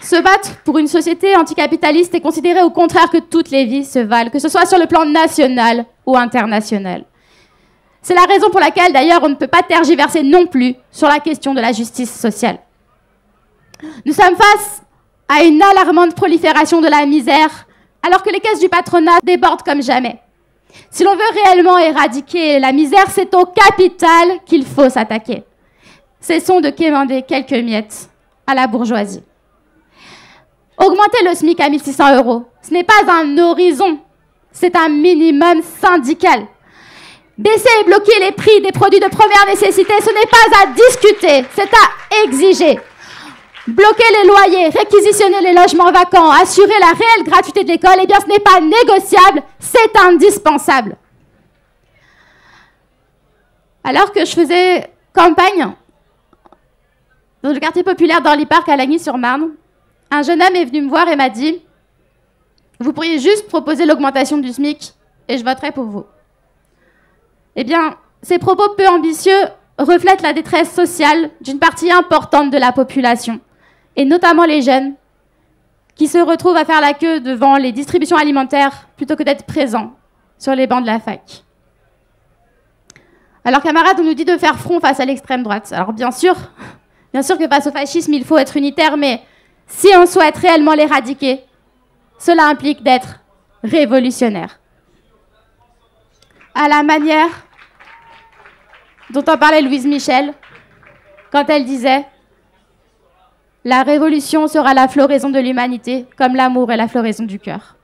Se battre pour une société anticapitaliste est considérer au contraire que toutes les vies se valent, que ce soit sur le plan national ou international. C'est la raison pour laquelle, d'ailleurs, on ne peut pas tergiverser non plus sur la question de la justice sociale. Nous sommes face à une alarmante prolifération de la misère, alors que les caisses du patronat débordent comme jamais. Si l'on veut réellement éradiquer la misère, c'est au capital qu'il faut s'attaquer. Cessons de quémander quelques miettes à la bourgeoisie. Augmenter le SMIC à 1 600 €, ce n'est pas un horizon, c'est un minimum syndical. Baisser et bloquer les prix des produits de première nécessité, ce n'est pas à discuter, c'est à exiger. Bloquer les loyers, réquisitionner les logements vacants, assurer la réelle gratuité de l'école, eh bien ce n'est pas négociable, c'est indispensable. Alors que je faisais campagne dans le quartier populaire d'Orly Park à Lagny-sur-Marne, un jeune homme est venu me voir et m'a dit « Vous pourriez juste proposer l'augmentation du SMIC et je voterai pour vous. » Eh bien, ces propos peu ambitieux reflètent la détresse sociale d'une partie importante de la population, et notamment les jeunes, qui se retrouvent à faire la queue devant les distributions alimentaires plutôt que d'être présents sur les bancs de la fac. Alors, camarades, on nous dit de faire front face à l'extrême droite. Alors, bien sûr que face au fascisme, il faut être unitaire, mais si on souhaite réellement l'éradiquer, cela implique d'être révolutionnaire. À la manière dont en parlait Louise Michel, quand elle disait « La révolution sera la floraison de l'humanité, comme l'amour est la floraison du cœur. »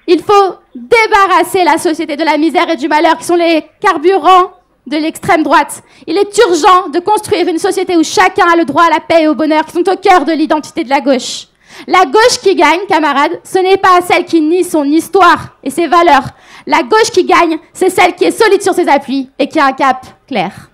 Il faut débarrasser la société de la misère et du malheur qui sont les carburants de l'extrême droite. Il est urgent de construire une société où chacun a le droit à la paix et au bonheur qui sont au cœur de l'identité de la gauche. La gauche qui gagne, camarades, ce n'est pas celle qui nie son histoire et ses valeurs. La gauche qui gagne, c'est celle qui est solide sur ses appuis et qui a un cap clair.